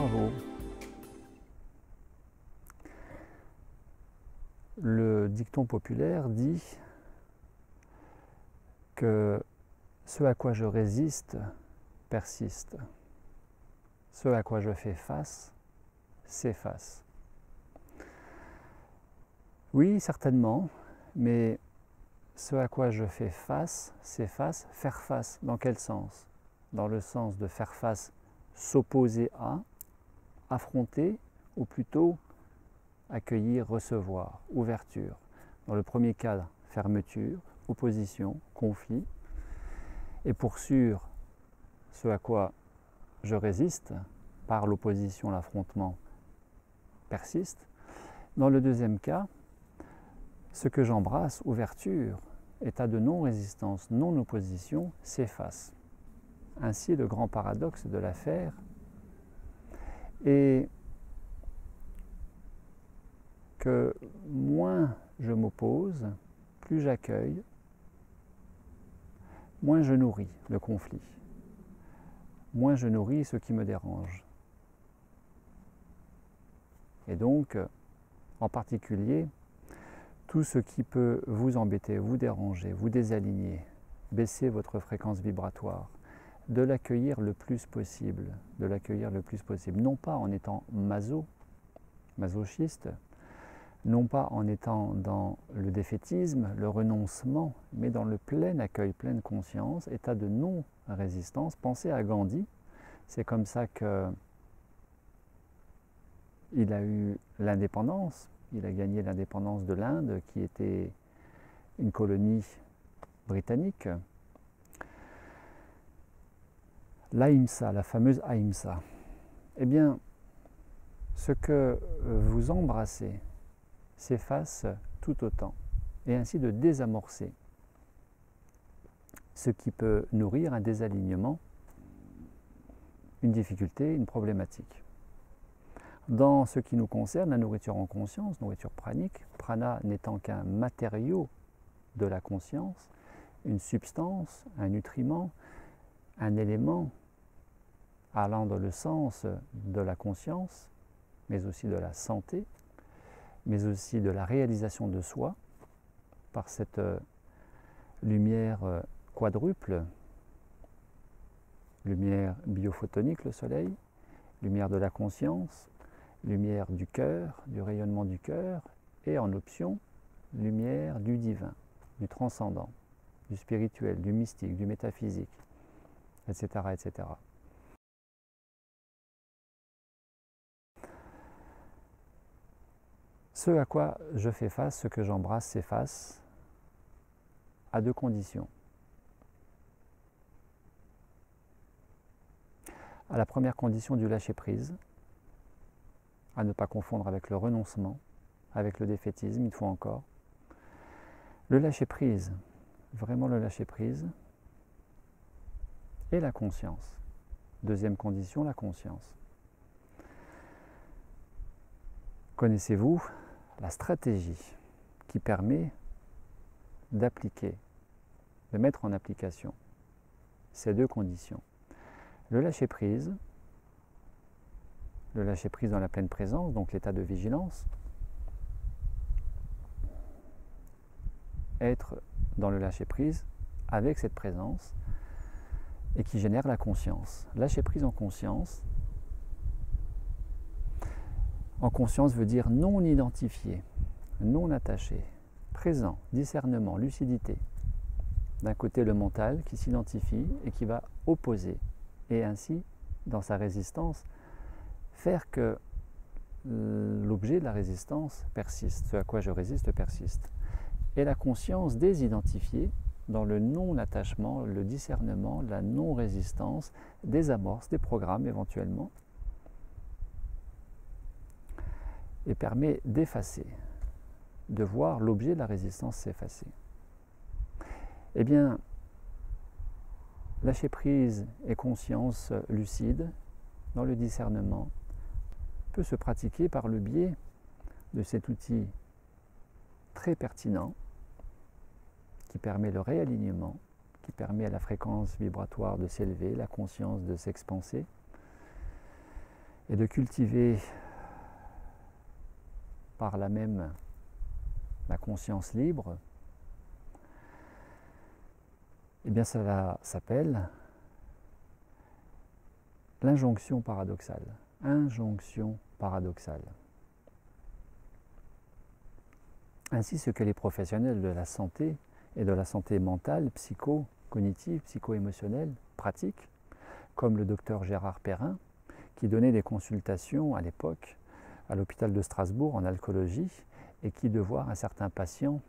Bravo. Le dicton populaire dit que ce à quoi je résiste persiste. Ce à quoi je fais face s'efface. Oui, certainement, mais ce à quoi je fais face s'efface. Faire face, dans quel sens? Dans le sens de faire face, s'opposer à, affronter, ou plutôt accueillir, recevoir, ouverture. Dans le premier cas, fermeture, opposition, conflit. Et pour sûr, ce à quoi je résiste, par l'opposition, l'affrontement, persiste. Dans le deuxième cas, ce que j'embrasse, ouverture, état de non-résistance, non-opposition, s'efface. Ainsi, le grand paradoxe de l'affaire est que moins je m'oppose, plus j'accueille, moins je nourris le conflit, moins je nourris ce qui me dérange. Et donc, en particulier, tout ce qui peut vous embêter, vous déranger, vous désaligner, baisser votre fréquence vibratoire, de l'accueillir le plus possible, non pas en étant masochiste, non pas en étant dans le défaitisme, le renoncement, mais dans le plein accueil, pleine conscience, état de non-résistance. Pensez à Gandhi, c'est comme ça qu'il a eu l'indépendance, il a gagné l'indépendance de l'Inde, qui était une colonie britannique. L'ahimsa, la fameuse ahimsa. Eh bien, ce que vous embrassez s'efface tout autant, et ainsi de désamorcer ce qui peut nourrir un désalignement, une difficulté, une problématique. Dans ce qui nous concerne, la nourriture en conscience, nourriture pranique, prana n'étant qu'un matériau de la conscience, une substance, un nutriment, un élément allant dans le sens de la conscience, mais aussi de la santé, mais aussi de la réalisation de soi par cette lumière quadruple, lumière biophotonique, le soleil, lumière de la conscience, lumière du cœur, du rayonnement du cœur, et en option, lumière du divin, du transcendant, du spirituel, du mystique, du métaphysique, etc., etc. Ce à quoi je fais face, ce que j'embrasse s'efface à deux conditions. À la première condition du lâcher-prise, à ne pas confondre avec le renoncement, avec le défaitisme, une fois encore. Le lâcher-prise, vraiment le lâcher-prise, et la conscience. Deuxième condition, la conscience. Connaissez-vous la stratégie qui permet d'appliquer, de mettre en application ces deux conditions? Le lâcher-prise dans la pleine présence, donc l'état de vigilance, être dans le lâcher-prise avec cette présence et qui génère la conscience. Lâcher-prise en conscience veut dire non identifié, non attaché, présent, discernement, lucidité. D'un côté le mental qui s'identifie et qui va opposer, et ainsi, dans sa résistance, faire que l'objet de la résistance persiste, ce à quoi je résiste persiste. Et la conscience désidentifiée, dans le non-attachement, le discernement, la non-résistance, désamorce des programmes éventuellement, et permet d'effacer, de voir l'objet de la résistance s'effacer. Eh bien, lâcher prise et conscience lucide dans le discernement peut se pratiquer par le biais de cet outil très pertinent qui permet le réalignement, qui permet à la fréquence vibratoire de s'élever, la conscience de s'expanser, et de cultiver par là même la conscience libre, eh bien cela s'appelle l'injonction paradoxale. Injonction paradoxale. Ainsi, ce que les professionnels de la santé et de la santé mentale, psycho-cognitive, psycho-émotionnelle pratiquent, comme le docteur Gérard Perrin, qui donnait des consultations à l'époque à l'hôpital de Strasbourg en alcoolologie et qui, de voir un certain patient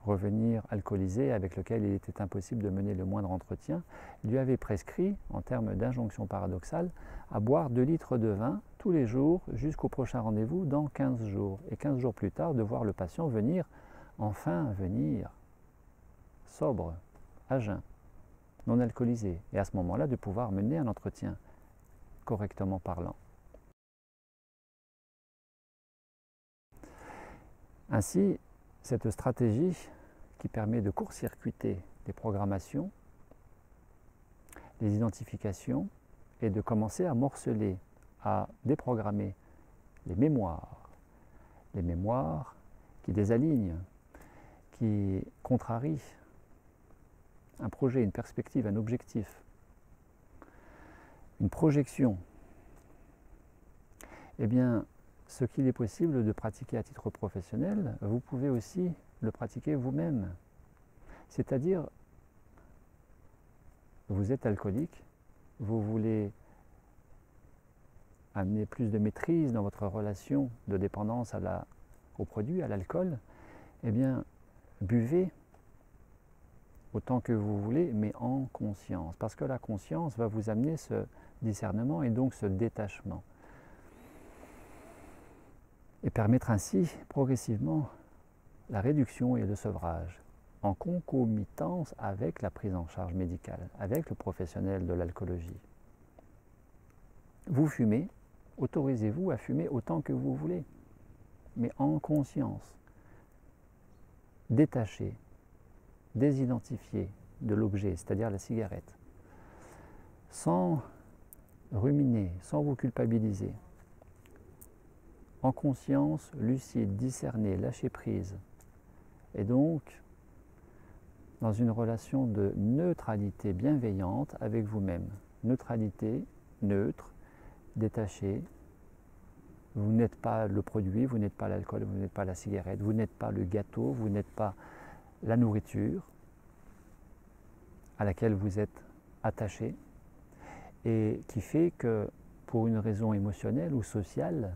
revenir alcoolisé avec lequel il était impossible de mener le moindre entretien, lui avait prescrit, en termes d'injonction paradoxale, à boire 2 litres de vin tous les jours jusqu'au prochain rendez-vous dans 15 jours. Et 15 jours plus tard, de voir le patient enfin venir, sobre, à jeun, non alcoolisé. Et à ce moment-là, de pouvoir mener un entretien correctement parlant. Ainsi, cette stratégie qui permet de court-circuiter les programmations, les identifications et de commencer à morceler, à déprogrammer les mémoires qui désalignent, qui contrarient un projet, une perspective, un objectif, une projection. Eh bien, ce qu'il est possible de pratiquer à titre professionnel, vous pouvez aussi le pratiquer vous-même. C'est-à-dire, vous êtes alcoolique, vous voulez amener plus de maîtrise dans votre relation de dépendance au produit, à l'alcool, eh bien, buvez autant que vous voulez, mais en conscience. Parce que la conscience va vous amener ce discernement et donc ce détachement. Et permettre ainsi progressivement la réduction et le sevrage, en concomitance avec la prise en charge médicale, avec le professionnel de l'alcoolologie. Vous fumez, autorisez-vous à fumer autant que vous voulez, mais en conscience, détaché, désidentifié de l'objet, c'est-à-dire la cigarette, sans ruminer, sans vous culpabiliser, en conscience, lucide, discerné, lâcher prise, et donc dans une relation de neutralité bienveillante avec vous-même. Neutralité, neutre, détaché. Vous n'êtes pas le produit, vous n'êtes pas l'alcool, vous n'êtes pas la cigarette, vous n'êtes pas le gâteau, vous n'êtes pas la nourriture à laquelle vous êtes attaché et qui fait que pour une raison émotionnelle ou sociale,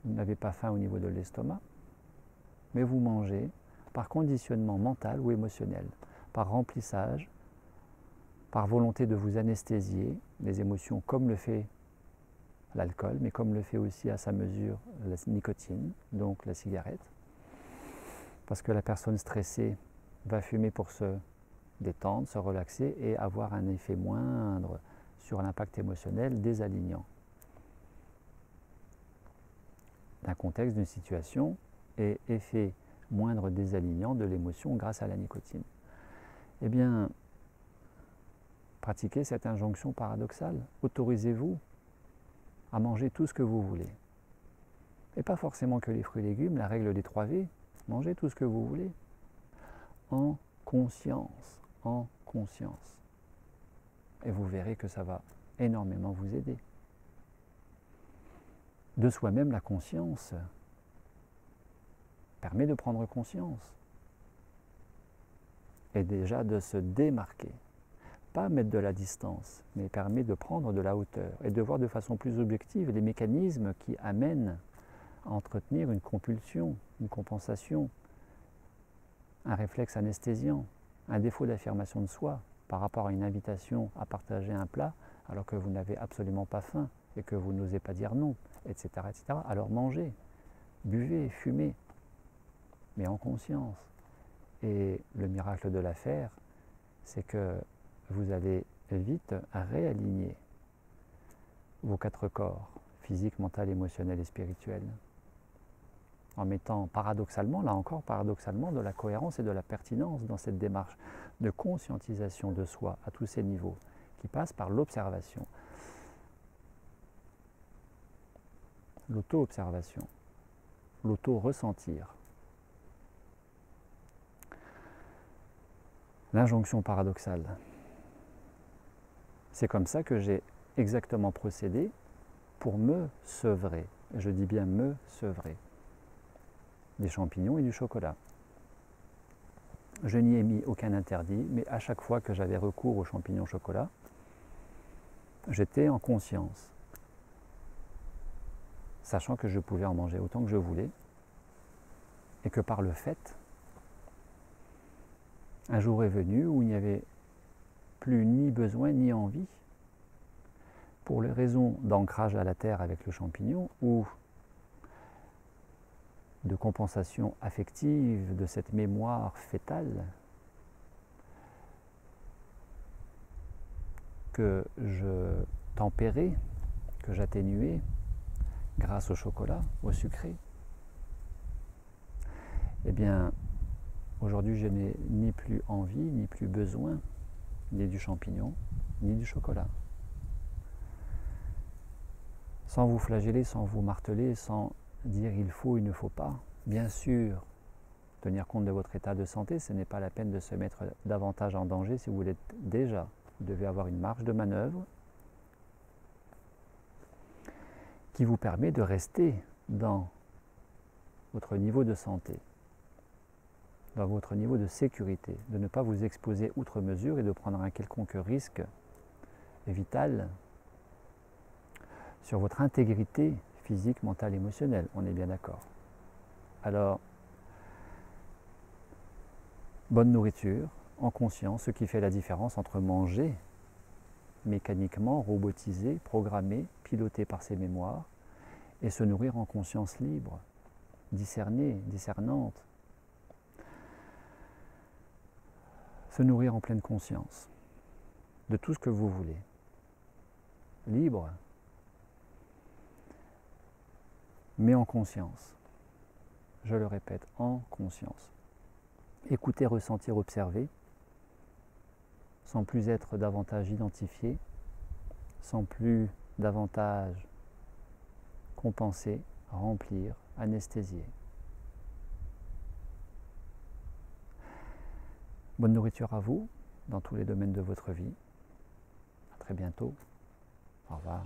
vous n'avez pas faim au niveau de l'estomac, mais vous mangez par conditionnement mental ou émotionnel, par remplissage, par volonté de vous anesthésier les émotions comme le fait l'alcool, mais comme le fait aussi à sa mesure la nicotine, donc la cigarette. Parce que la personne stressée va fumer pour se détendre, se relaxer et avoir un effet moindre sur l'impact émotionnel désalignant d'un contexte, d'une situation et effet moindre désalignant de l'émotion grâce à la nicotine. Eh bien, pratiquez cette injonction paradoxale. Autorisez-vous à manger tout ce que vous voulez. Et pas forcément que les fruits et légumes, la règle des 3 V, mangez tout ce que vous voulez. En conscience, en conscience. Et vous verrez que ça va énormément vous aider. De soi-même, la conscience permet de prendre conscience et déjà de se démarquer. Pas mettre de la distance, mais permet de prendre de la hauteur et de voir de façon plus objective les mécanismes qui amènent à entretenir une compulsion, une compensation, un réflexe anesthésiant, un défaut d'affirmation de soi par rapport à une invitation à partager un plat alors que vous n'avez absolument pas faim et que vous n'osez pas dire non, etc., etc. Alors mangez, buvez, fumez, mais en conscience. Et le miracle de l'affaire, c'est que vous allez vite réaligner vos 4 corps, physique, mental, émotionnel et spirituel, en mettant paradoxalement, là encore paradoxalement, de la cohérence et de la pertinence dans cette démarche de conscientisation de soi à tous ces niveaux, qui passe par l'observation. l'auto-observation, l'auto-ressentir. L'injonction paradoxale. C'est comme ça que j'ai exactement procédé pour me sevrer. Je dis bien me sevrer des champignons et du chocolat. Je n'y ai mis aucun interdit, mais à chaque fois que j'avais recours aux champignons au chocolat, j'étais en conscience, sachant que je pouvais en manger autant que je voulais, et que par le fait, un jour est venu où il n'y avait plus ni besoin ni envie, pour les raisons d'ancrage à la terre avec le champignon, ou de compensation affective de cette mémoire fétale, que je tempérais, que j'atténuais grâce au chocolat, au sucré. Eh bien, aujourd'hui, je n'ai ni plus envie, ni plus besoin, ni du champignon, ni du chocolat. Sans vous flageller, sans vous marteler, sans dire il faut, il ne faut pas. Bien sûr, tenir compte de votre état de santé, ce n'est pas la peine de se mettre davantage en danger si vous l'êtes déjà. Vous devez avoir une marge de manœuvre qui vous permet de rester dans votre niveau de santé, dans votre niveau de sécurité, de ne pas vous exposer outre mesure et de prendre un quelconque risque vital sur votre intégrité physique, mentale, émotionnelle. On est bien d'accord. Alors, bonne nourriture, en conscience, ce qui fait la différence entre manger mécaniquement, robotisé, programmé, piloté par ses mémoires, et se nourrir en conscience libre, discernée, discernante. Se nourrir en pleine conscience de tout ce que vous voulez. Libre, mais en conscience. Je le répète, en conscience. Écouter, ressentir, observer, sans plus être davantage identifié, sans plus davantage compenser, remplir, anesthésier. Bonne nourriture à vous, dans tous les domaines de votre vie. À très bientôt. Au revoir.